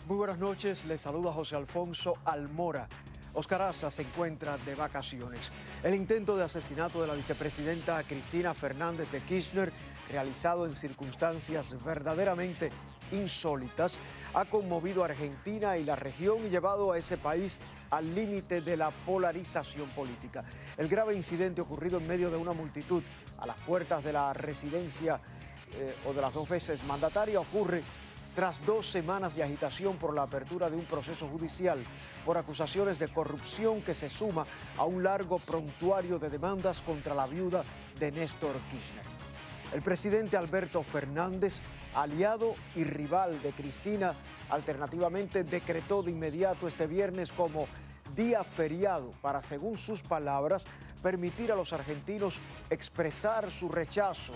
Muy buenas noches, les saluda José Alfonso Almora. Oscar Aza se encuentra de vacaciones. El intento de asesinato de la vicepresidenta Cristina Fernández de Kirchner, realizado en circunstancias verdaderamente insólitas, ha conmovido a Argentina y la región y llevado a ese país al límite de la polarización política. El grave incidente ocurrido en medio de una multitud a las puertas de la residencia o de las dos veces mandataria ocurre tras 2 semanas de agitación por la apertura de un proceso judicial por acusaciones de corrupción que se suma a un largo prontuario de demandas contra la viuda de Néstor Kirchner. El presidente Alberto Fernández, aliado y rival de Cristina, alternativamente decretó de inmediato este viernes como día feriado para, según sus palabras, permitir a los argentinos expresar su rechazo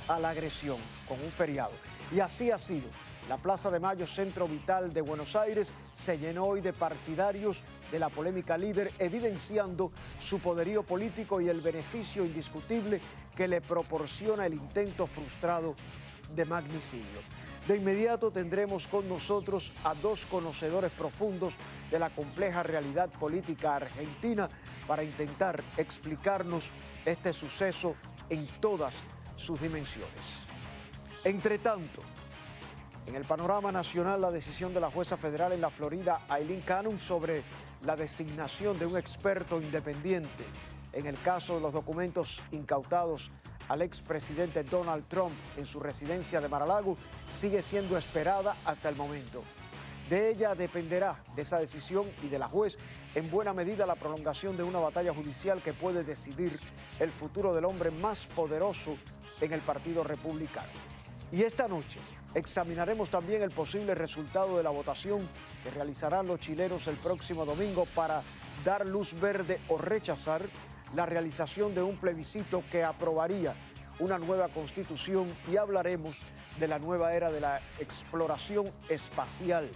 a la agresión con un feriado. Y así ha sido. La Plaza de Mayo, centro vital de Buenos Aires, se llenó hoy de partidarios de la polémica líder, evidenciando su poderío político y el beneficio indiscutible que le proporciona el intento frustrado de magnicidio. De inmediato tendremos con nosotros a 2 conocedores profundos de la compleja realidad política argentina para intentar explicarnos este suceso en todas sus dimensiones. Entre tanto, en el panorama nacional, la decisión de la jueza federal en la Florida, Aileen Cannon, sobre la designación de un experto independiente en el caso de los documentos incautados al expresidente Donald Trump en su residencia de Mar-a-Lago, sigue siendo esperada hasta el momento. De ella dependerá, de esa decisión y de la juez, en buena medida la prolongación de una batalla judicial que puede decidir el futuro del hombre más poderoso en el Partido Republicano. Y esta noche examinaremos también el posible resultado de la votación que realizarán los chilenos el próximo domingo para dar luz verde o rechazar la realización de un plebiscito que aprobaría una nueva constitución, y hablaremos de la nueva era de la exploración espacial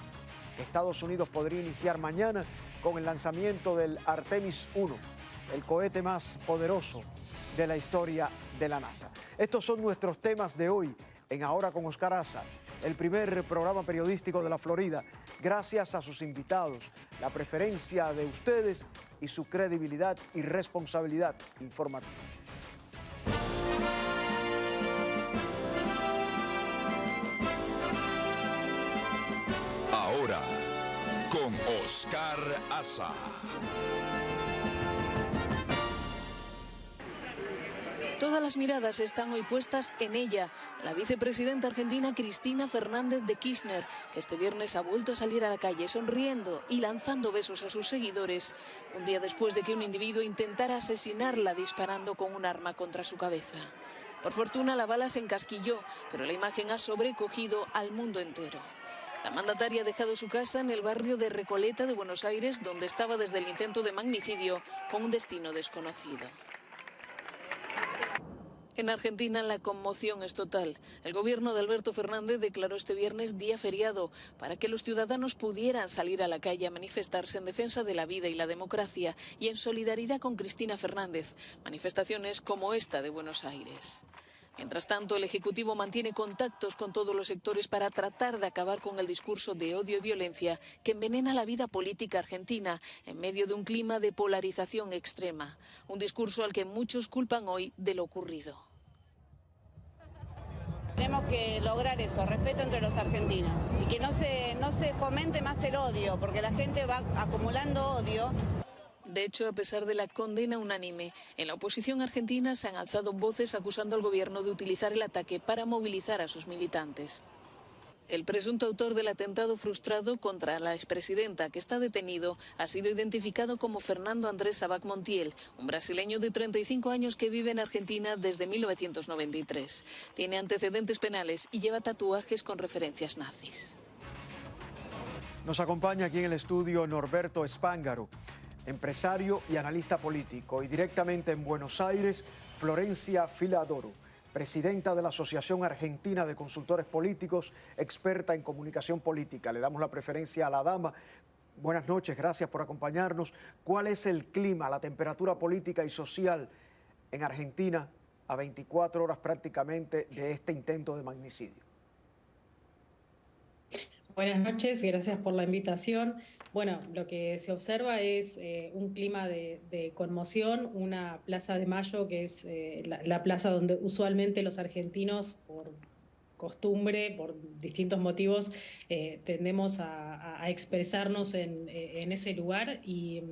que Estados Unidos podría iniciar mañana con el lanzamiento del Artemis 1, el cohete más poderoso de la historia de la NASA. Estos son nuestros temas de hoy en Ahora con Oscar Aza, el primer programa periodístico de la Florida, gracias a sus invitados, la preferencia de ustedes y su credibilidad y responsabilidad informativa. Ahora con Oscar Aza. Todas las miradas están hoy puestas en ella, la vicepresidenta argentina Cristina Fernández de Kirchner, que este viernes ha vuelto a salir a la calle sonriendo y lanzando besos a sus seguidores, un día después de que un individuo intentara asesinarla disparando con un arma contra su cabeza. Por fortuna la bala se encasquilló, pero la imagen ha sobrecogido al mundo entero. La mandataria ha dejado su casa en el barrio de Recoleta de Buenos Aires, donde estaba desde el intento de magnicidio, con un destino desconocido. En Argentina la conmoción es total. El gobierno de Alberto Fernández declaró este viernes día feriado para que los ciudadanos pudieran salir a la calle a manifestarse en defensa de la vida y la democracia y en solidaridad con Cristina Fernández. Manifestaciones como esta de Buenos Aires. Mientras tanto, el Ejecutivo mantiene contactos con todos los sectores para tratar de acabar con el discurso de odio y violencia que envenena la vida política argentina en medio de un clima de polarización extrema. Un discurso al que muchos culpan hoy de lo ocurrido. Tenemos que lograr eso, respeto entre los argentinos y que no se fomente más el odio, porque la gente va acumulando odio. De hecho, a pesar de la condena unánime, en la oposición argentina se han alzado voces acusando al gobierno de utilizar el ataque para movilizar a sus militantes. El presunto autor del atentado frustrado contra la expresidenta, que está detenido, ha sido identificado como Fernando Andrés Sabac Montiel, un brasileño de 35 años que vive en Argentina desde 1993. Tiene antecedentes penales y lleva tatuajes con referencias nazis. Nos acompaña aquí en el estudio Norberto Spángaro, empresario y analista político, y directamente en Buenos Aires, Florencia Filadoro, presidenta de la Asociación Argentina de Consultores Políticos, experta en comunicación política. Le damos la preferencia a la dama. Buenas noches, gracias por acompañarnos. ¿Cuál es el clima, la temperatura política y social en Argentina a 24 horas prácticamente de este intento de magnicidio? Buenas noches, gracias por la invitación. Bueno, lo que se observa es un clima de conmoción, una Plaza de Mayo que es la plaza donde usualmente los argentinos, por costumbre, por distintos motivos, tendemos a expresarnos en ese lugar y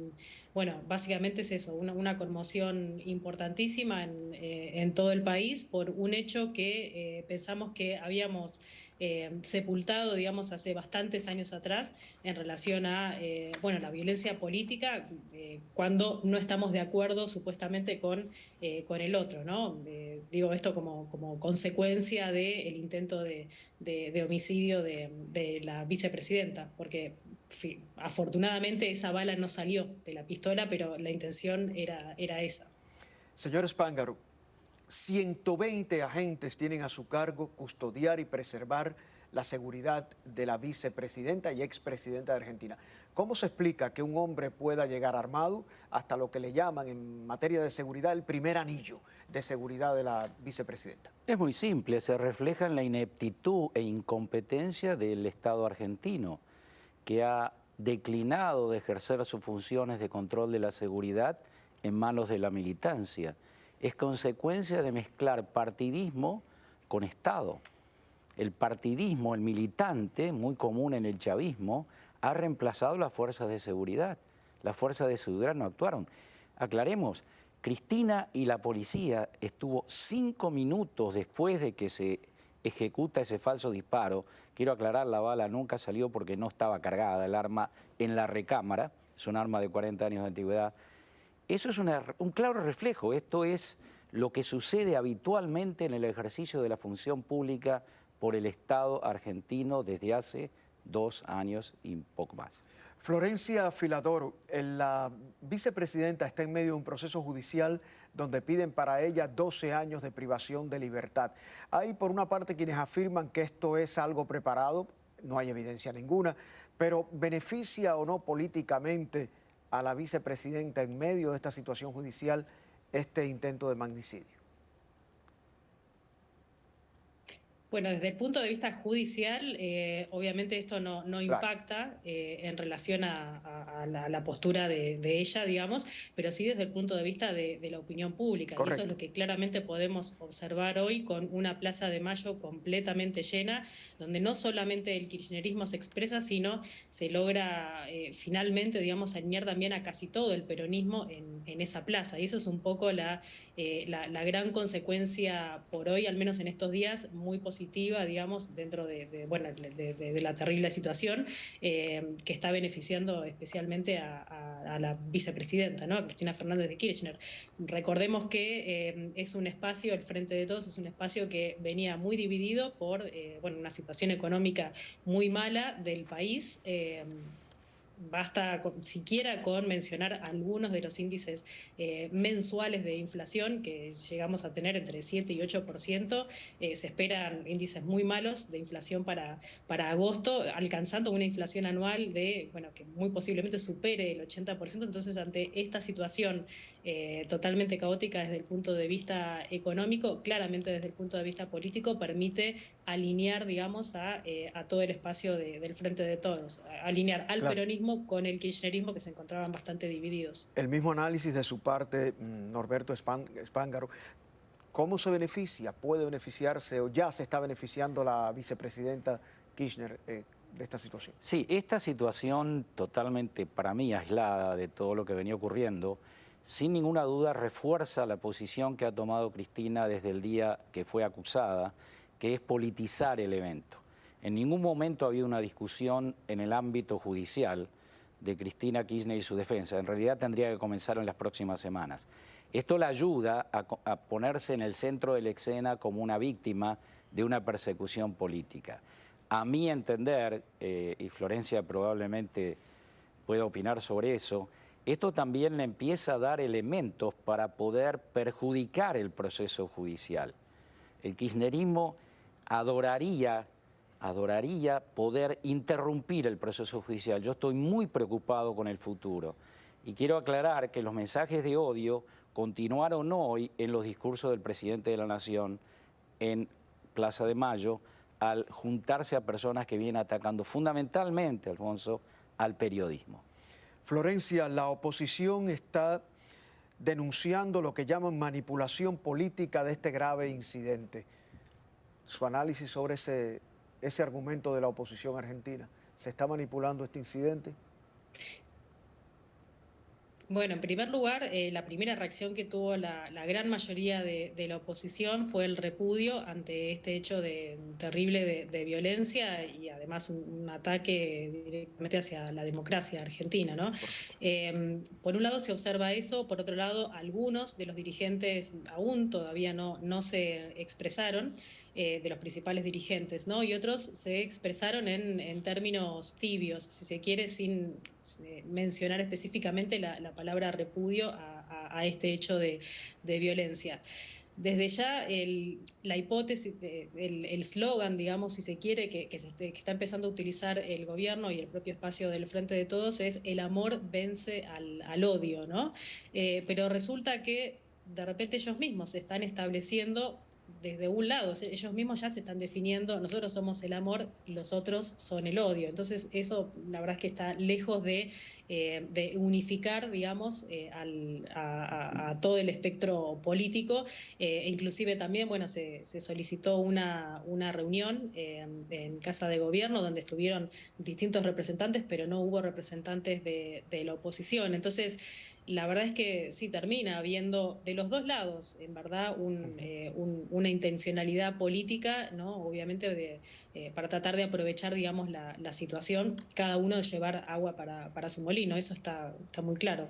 bueno, básicamente es eso, una conmoción importantísima en todo el país por un hecho que pensamos que habíamos sepultado, digamos, hace bastantes años atrás en relación a, bueno, la violencia política cuando no estamos de acuerdo supuestamente con el otro, ¿no? Digo esto como consecuencia del intento de homicidio de la vicepresidenta, porque afortunadamente esa bala no salió de la pistola, pero la intención era esa. Señor Spángaro, 120 agentes tienen a su cargo custodiar y preservar la seguridad de la vicepresidenta y expresidenta de Argentina. ¿Cómo se explica que un hombre pueda llegar armado hasta lo que le llaman en materia de seguridad el primer anillo de seguridad de la vicepresidenta? Es muy simple, se refleja en la ineptitud e incompetencia del Estado argentino, que ha declinado de ejercer sus funciones de control de la seguridad en manos de la militancia. Es consecuencia de mezclar partidismo con Estado. El partidismo, el militante, muy común en el chavismo, ha reemplazado las fuerzas de seguridad. Las fuerzas de seguridad no actuaron. Aclaremos, Cristina y la policía estuvo 5 minutos después de que se ejecuta ese falso disparo. Quiero aclarar, la bala nunca salió porque no estaba cargada, el arma en la recámara, es un arma de 40 años de antigüedad. Eso es un claro reflejo, esto es lo que sucede habitualmente en el ejercicio de la función pública por el Estado argentino desde hace 2 años y poco más. Florencia Filadoro, la vicepresidenta está en medio de un proceso judicial donde piden para ella 12 años de privación de libertad. Hay por una parte quienes afirman que esto es algo preparado, no hay evidencia ninguna, pero ¿beneficia o no políticamente a la vicepresidenta en medio de esta situación judicial este intento de magnicidio? Bueno, desde el punto de vista judicial, obviamente esto no impacta en relación a la postura de ella, digamos, pero sí desde el punto de vista de la opinión pública. Correcto. Y eso es lo que claramente podemos observar hoy con una Plaza de Mayo completamente llena, donde no solamente el kirchnerismo se expresa, sino se logra finalmente, digamos, alinear también a casi todo el peronismo en esa plaza. Y eso es un poco la gran consecuencia por hoy, al menos en estos días, muy positiva, digamos, dentro de la terrible situación que está beneficiando especialmente a la vicepresidenta, ¿no? A Cristina Fernández de Kirchner. Recordemos que es un espacio, el Frente de Todos es un espacio que venía muy dividido por una situación económica muy mala del país. Basta siquiera con mencionar algunos de los índices mensuales de inflación que llegamos a tener entre 7 y 8%. Se esperan índices muy malos de inflación para agosto, alcanzando una inflación anual que muy posiblemente supere el 80%. Entonces, ante esta situación totalmente caótica desde el punto de vista económico, claramente desde el punto de vista político, permite alinear, digamos, a todo el espacio del Frente de Todos, alinear al peronismo con el kirchnerismo, que se encontraban bastante divididos. El mismo análisis de su parte, Norberto Spángaro. ¿Cómo se beneficia? ¿Puede beneficiarse o ya se está beneficiando la vicepresidenta Kirchner de esta situación? Sí, esta situación totalmente, para mí, aislada de todo lo que venía ocurriendo, sin ninguna duda refuerza la posición que ha tomado Cristina desde el día que fue acusada, que es politizar el evento. En ningún momento había una discusión en el ámbito judicial de Cristina Kirchner y su defensa. En realidad tendría que comenzar en las próximas semanas. Esto la ayuda a ponerse en el centro de la escena como una víctima de una persecución política. A mi entender, y Florencia probablemente pueda opinar sobre eso, esto también le empieza a dar elementos para poder perjudicar el proceso judicial. El kirchnerismo adoraría poder interrumpir el proceso judicial. Yo estoy muy preocupado con el futuro. Y quiero aclarar que los mensajes de odio continuaron hoy en los discursos del presidente de la Nación en Plaza de Mayo, al juntarse a personas que vienen atacando fundamentalmente, Alfonso, al periodismo. Florencia, la oposición está denunciando lo que llaman manipulación política de este grave incidente. Su análisis sobre ese argumento de la oposición argentina. ¿Se está manipulando este incidente? Bueno, en primer lugar, la primera reacción que tuvo la gran mayoría de la oposición fue el repudio ante este hecho terrible de violencia y además un ataque directamente hacia la democracia argentina, ¿no? Por un lado se observa eso, por otro lado algunos de los dirigentes aún todavía no se expresaron, de los principales dirigentes, ¿no? Y otros se expresaron en términos tibios, si se quiere, sin mencionar específicamente la palabra repudio a este hecho de violencia. Desde ya la hipótesis, el eslogan, digamos, si se quiere, que está empezando a utilizar el gobierno y el propio espacio del Frente de Todos es el amor vence al odio, ¿no? Pero resulta que de repente ellos mismos se están estableciendo desde un lado, ellos mismos ya se están definiendo, nosotros somos el amor, los otros son el odio. Entonces eso la verdad es que está lejos de unificar, digamos, a todo el espectro político. Inclusive también, bueno, se solicitó una reunión en Casa de Gobierno donde estuvieron distintos representantes, pero no hubo representantes de la oposición. Entonces, la verdad es que sí termina habiendo de los dos lados, en verdad, una intencionalidad política, ¿no? Obviamente para tratar de aprovechar, digamos, la situación, cada uno de llevar agua para su molino, eso está muy claro.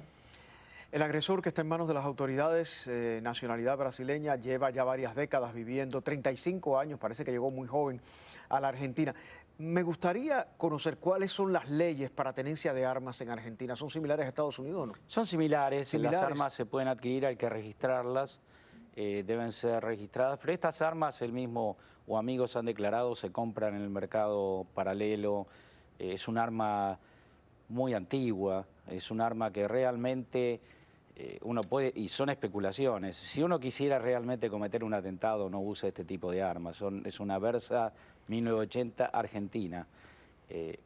El agresor, que está en manos de las autoridades, nacionalidad brasileña, lleva ya varias décadas viviendo, 35 años, parece que llegó muy joven a la Argentina. Me gustaría conocer cuáles son las leyes para tenencia de armas en Argentina. ¿Son similares a Estados Unidos o no? Son similares. Las armas se pueden adquirir, hay que registrarlas, deben ser registradas, pero estas armas, él mismo o amigos han declarado, se compran en el mercado paralelo. Es un arma muy antigua, es un arma que realmente uno puede, y son especulaciones. Si uno quisiera realmente cometer un atentado, no usa este tipo de armas. Es una Versa 1980 argentina,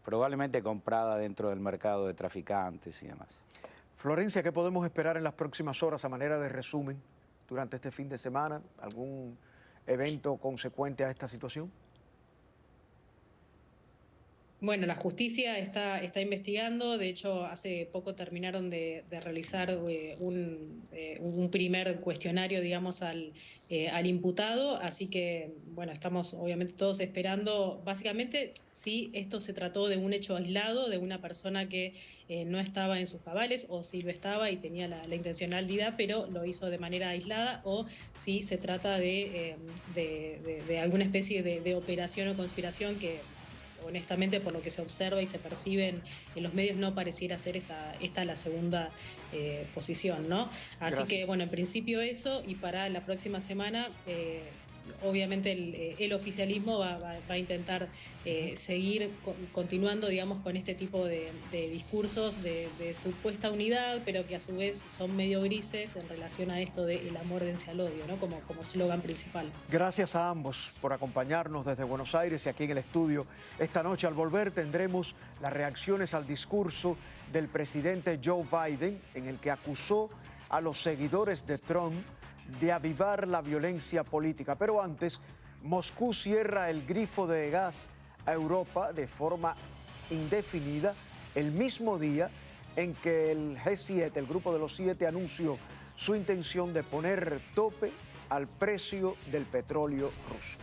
probablemente comprada dentro del mercado de traficantes y demás. Florencia, ¿qué podemos esperar en las próximas horas a manera de resumen durante este fin de semana? ¿Algún evento consecuente a esta situación? Bueno, la justicia está investigando, de hecho hace poco terminaron de realizar un primer cuestionario, digamos, al imputado, así que, bueno, estamos obviamente todos esperando, básicamente, si esto se trató de un hecho aislado, de una persona que no estaba en sus cabales, o si lo estaba y tenía la intencionalidad, pero lo hizo de manera aislada, o si se trata de alguna especie de operación o conspiración que, honestamente, por lo que se observa y se percibe en los medios, no pareciera ser esta la segunda posición, ¿no? Así Gracias. que, bueno, en principio eso, y para la próxima semana, obviamente el oficialismo va a intentar seguir continuando, digamos, con este tipo de discursos de supuesta unidad, pero que a su vez son medio grises en relación a esto de el amor vence al odio, ¿no? Como eslogan principal. Gracias a ambos por acompañarnos desde Buenos Aires y aquí en el estudio. Esta noche al volver tendremos las reacciones al discurso del presidente Joe Biden, en el que acusó a los seguidores de Trump de avivar la violencia política. Pero antes, Moscú cierra el grifo de gas a Europa de forma indefinida el mismo día en que el G7, el grupo de los 7, anunció su intención de poner tope al precio del petróleo ruso.